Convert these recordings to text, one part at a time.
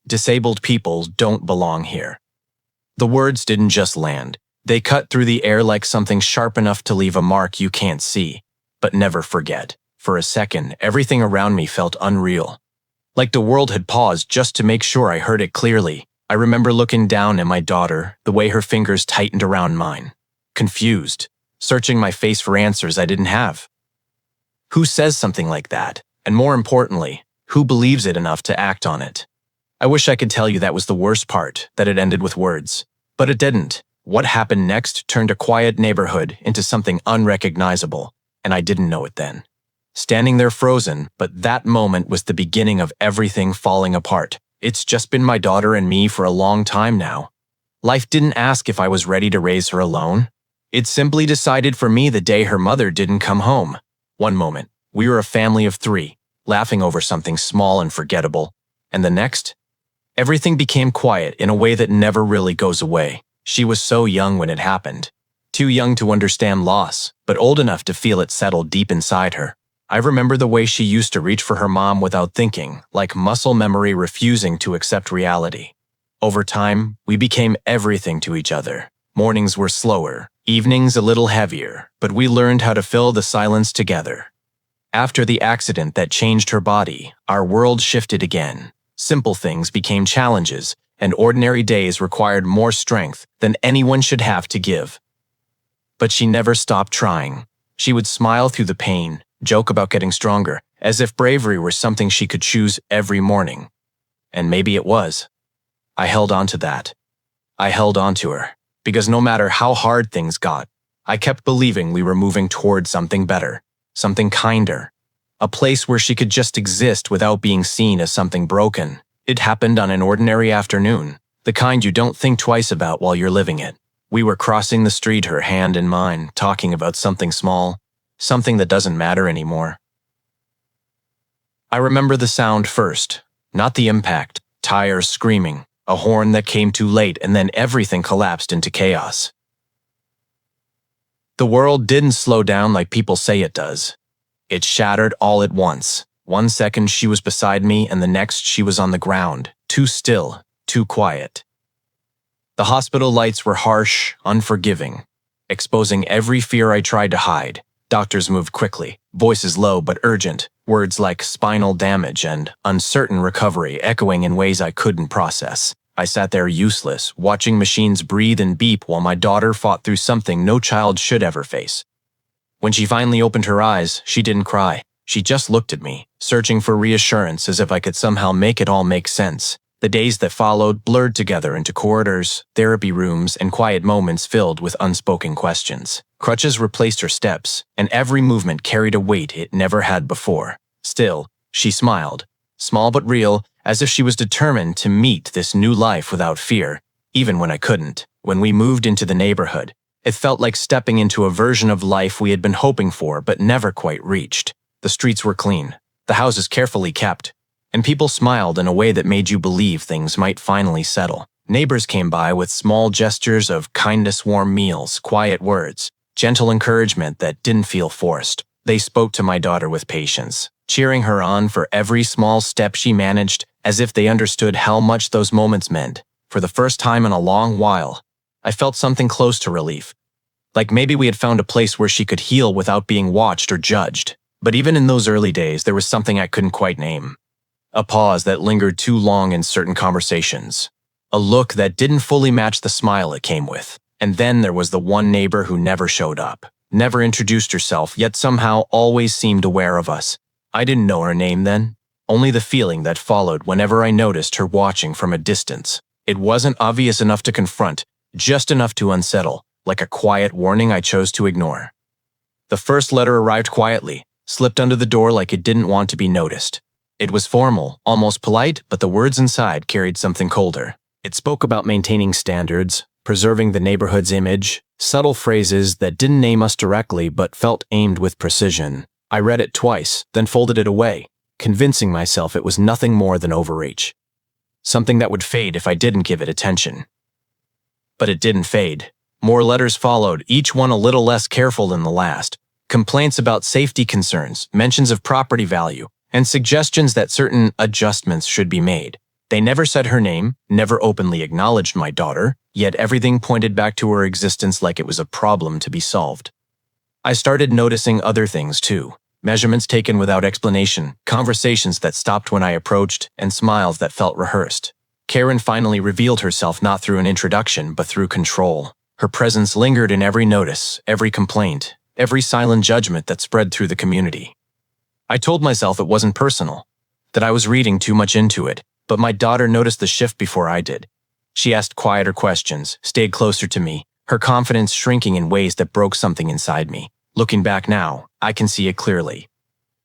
"Disabled people don't belong here." The words didn't just land. They cut through the air like something sharp enough to leave a mark you can't see, but never forget. For a second, everything around me felt unreal. Like the world had paused just to make sure I heard it clearly. I remember looking down at my daughter, the way her fingers tightened around mine. Confused, searching my face for answers I didn't have. Who says something like that? And more importantly, who believes it enough to act on it? I wish I could tell you that was the worst part, that it ended with words. But it didn't. What happened next turned a quiet neighborhood into something unrecognizable, and I didn't know it then. Standing there frozen, but that moment was the beginning of everything falling apart. It's just been my daughter and me for a long time now. Life didn't ask if I was ready to raise her alone. It simply decided for me the day her mother didn't come home. One moment, we were a family of 3, laughing over something small and forgettable. And the next, everything became quiet in a way that never really goes away. She was so young when it happened. Too young to understand loss, but old enough to feel it settle deep inside her. I remember the way she used to reach for her mom without thinking, like muscle memory refusing to accept reality. Over time, we became everything to each other. Mornings were slower, evenings a little heavier, but we learned how to fill the silence together. After the accident that changed her body, our world shifted again. Simple things became challenges, and ordinary days required more strength than anyone should have to give. But she never stopped trying. She would smile through the pain, joke about getting stronger, as if bravery were something she could choose every morning. And maybe it was. I held on to that. I held on to her, because no matter how hard things got, I kept believing we were moving toward something better, something kinder, a place where she could just exist without being seen as something broken. It happened on an ordinary afternoon, the kind you don't think twice about while you're living it. We were crossing the street, her hand in mine, talking about something small, something that doesn't matter anymore. I remember the sound first, not the impact, tires screaming, a horn that came too late, and then everything collapsed into chaos. The world didn't slow down like people say it does. It shattered all at once. 1 second she was beside me, and the next she was on the ground, too still, too quiet. The hospital lights were harsh, unforgiving, exposing every fear I tried to hide. Doctors moved quickly, voices low but urgent, words like spinal damage and uncertain recovery echoing in ways I couldn't process. I sat there useless, watching machines breathe and beep while my daughter fought through something no child should ever face. When she finally opened her eyes, she didn't cry. She just looked at me, searching for reassurance as if I could somehow make it all make sense. The days that followed blurred together into corridors, therapy rooms, and quiet moments filled with unspoken questions. Crutches replaced her steps, and every movement carried a weight it never had before. Still, she smiled, small but real, as if she was determined to meet this new life without fear, even when I couldn't. When we moved into the neighborhood, it felt like stepping into a version of life we had been hoping for but never quite reached. The streets were clean, the houses carefully kept, and people smiled in a way that made you believe things might finally settle. Neighbors came by with small gestures of kindness, warm meals, quiet words, gentle encouragement that didn't feel forced. They spoke to my daughter with patience, cheering her on for every small step she managed, as if they understood how much those moments meant. For the first time in a long while, I felt something close to relief. Like maybe we had found a place where she could heal without being watched or judged. But even in those early days, there was something I couldn't quite name. A pause that lingered too long in certain conversations. A look that didn't fully match the smile it came with. And then there was the one neighbor who never showed up, never introduced herself, yet somehow always seemed aware of us. I didn't know her name then, only the feeling that followed whenever I noticed her watching from a distance. It wasn't obvious enough to confront, just enough to unsettle, like a quiet warning I chose to ignore. The first letter arrived quietly, slipped under the door like it didn't want to be noticed. It was formal, almost polite, but the words inside carried something colder. It spoke about maintaining standards, preserving the neighborhood's image, subtle phrases that didn't name us directly but felt aimed with precision. I read it twice, then folded it away, convincing myself it was nothing more than overreach. Something that would fade if I didn't give it attention. But it didn't fade. More letters followed, each one a little less careful than the last. Complaints about safety concerns, mentions of property value, and suggestions that certain adjustments should be made. They never said her name, never openly acknowledged my daughter, yet everything pointed back to her existence like it was a problem to be solved. I started noticing other things too. Measurements taken without explanation, conversations that stopped when I approached, and smiles that felt rehearsed. Karen finally revealed herself not through an introduction, but through control. Her presence lingered in every notice, every complaint, every silent judgment that spread through the community. I told myself it wasn't personal, that I was reading too much into it, but my daughter noticed the shift before I did. She asked quieter questions, stayed closer to me, her confidence shrinking in ways that broke something inside me. Looking back now, I can see it clearly.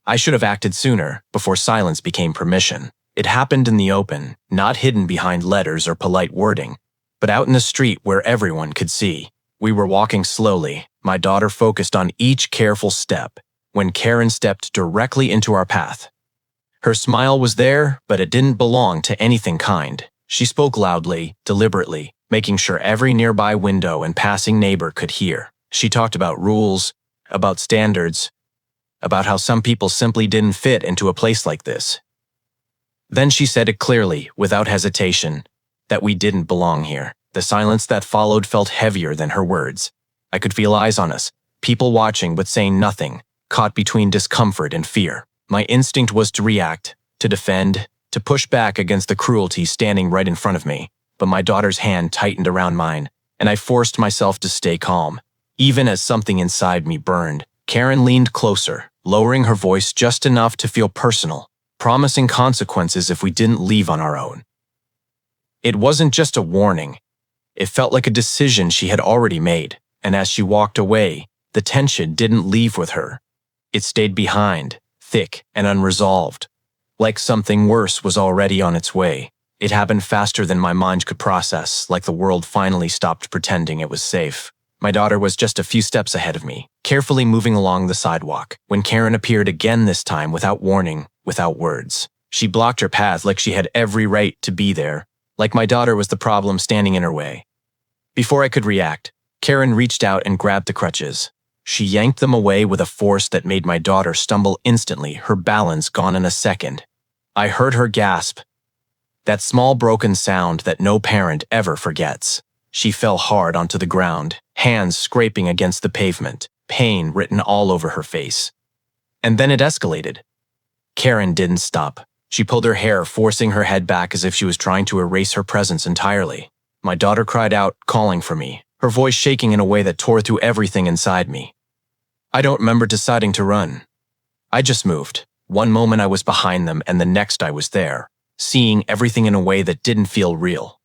I should have acted sooner, before silence became permission. It happened in the open, not hidden behind letters or polite wording, but out in the street where everyone could see. We were walking slowly, my daughter focused on each careful step, when Karen stepped directly into our path. Her smile was there, but it didn't belong to anything kind. She spoke loudly, deliberately, making sure every nearby window and passing neighbor could hear. She talked about rules, about standards, about how some people simply didn't fit into a place like this. Then she said it clearly, without hesitation, that we didn't belong here. The silence that followed felt heavier than her words. I could feel eyes on us, people watching but saying nothing, caught between discomfort and fear. My instinct was to react, to defend, to push back against the cruelty standing right in front of me, but my daughter's hand tightened around mine, and I forced myself to stay calm. Even as something inside me burned, Karen leaned closer, lowering her voice just enough to feel personal, promising consequences if we didn't leave on our own. It wasn't just a warning. It felt like a decision she had already made, and as she walked away, the tension didn't leave with her. It stayed behind, thick and unresolved, like something worse was already on its way. It happened faster than my mind could process, like the world finally stopped pretending it was safe. My daughter was just a few steps ahead of me, carefully moving along the sidewalk, when Karen appeared again, this time without warning, without words. She blocked her path like she had every right to be there, like my daughter was the problem standing in her way. Before I could react, Karen reached out and grabbed the crutches. She yanked them away with a force that made my daughter stumble instantly, her balance gone in a second. I heard her gasp, that small broken sound that no parent ever forgets. She fell hard onto the ground, hands scraping against the pavement, pain written all over her face. And then it escalated. Karen didn't stop. She pulled her hair, forcing her head back as if she was trying to erase her presence entirely. My daughter cried out, calling for me, her voice shaking in a way that tore through everything inside me. I don't remember deciding to run. I just moved. One moment I was behind them, and the next I was there, seeing everything in a way that didn't feel real.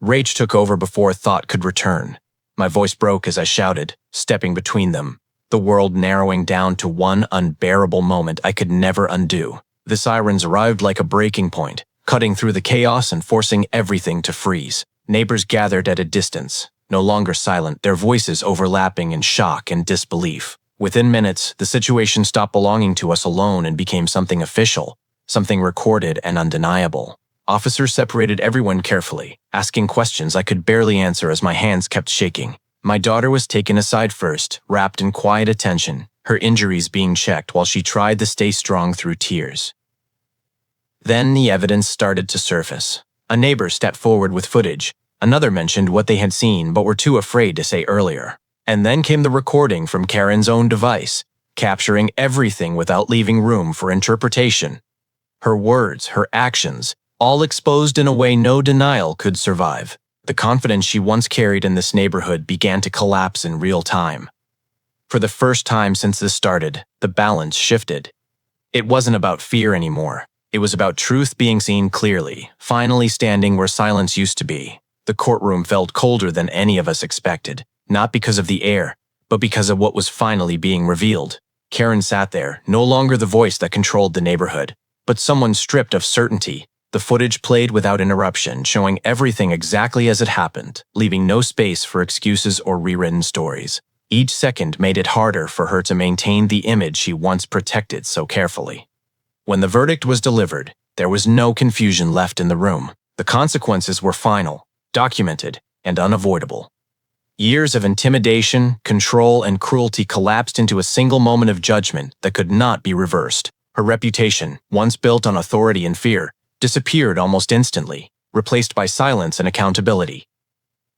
Rage took over before thought could return. My voice broke as I shouted, stepping between them, the world narrowing down to one unbearable moment I could never undo. The sirens arrived like a breaking point, cutting through the chaos and forcing everything to freeze. Neighbors gathered at a distance, no longer silent, their voices overlapping in shock and disbelief. Within minutes, the situation stopped belonging to us alone and became something official, something recorded and undeniable. Officers separated everyone carefully, asking questions I could barely answer as my hands kept shaking. My daughter was taken aside first, wrapped in quiet attention, her injuries being checked while she tried to stay strong through tears. Then the evidence started to surface. A neighbor stepped forward with footage. Another mentioned what they had seen but were too afraid to say earlier. And then came the recording from Karen's own device, capturing everything without leaving room for interpretation. Her words, her actions, all exposed in a way no denial could survive. The confidence she once carried in this neighborhood began to collapse in real time. For the first time since this started, the balance shifted. It wasn't about fear anymore. It was about truth being seen clearly, finally standing where silence used to be. The courtroom felt colder than any of us expected, not because of the air, but because of what was finally being revealed. Karen sat there, no longer the voice that controlled the neighborhood, but someone stripped of certainty. The footage played without interruption, showing everything exactly as it happened, leaving no space for excuses or rewritten stories. Each second made it harder for her to maintain the image she once protected so carefully. When the verdict was delivered, there was no confusion left in the room. The consequences were final, documented, and unavoidable. Years of intimidation, control, and cruelty collapsed into a single moment of judgment that could not be reversed. Her reputation, once built on authority and fear, disappeared almost instantly, replaced by silence and accountability.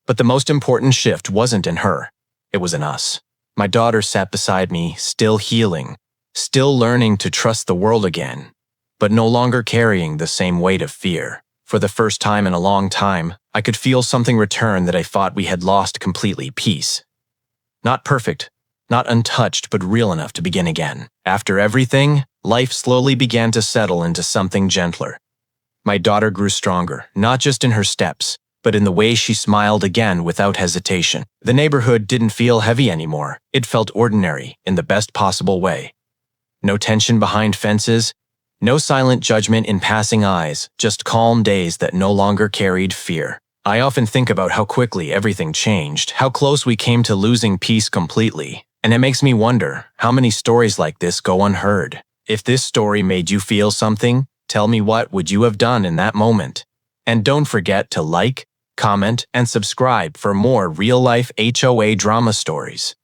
But the most important shift wasn't in her. It was in us. My daughter sat beside me, still healing, still learning to trust the world again, but no longer carrying the same weight of fear. For the first time in a long time, I could feel something return that I thought we had lost completely: peace. Not perfect, not untouched, but real enough to begin again. After everything, life slowly began to settle into something gentler. My daughter grew stronger, not just in her steps, but in the way she smiled again without hesitation. The neighborhood didn't feel heavy anymore. It felt ordinary, in the best possible way. No tension behind fences, no silent judgment in passing eyes, just calm days that no longer carried fear. I often think about how quickly everything changed, how close we came to losing peace completely, and it makes me wonder how many stories like this go unheard. If this story made you feel something, tell me, what would you have done in that moment? And don't forget to like, comment, and subscribe for more real-life HOA drama stories.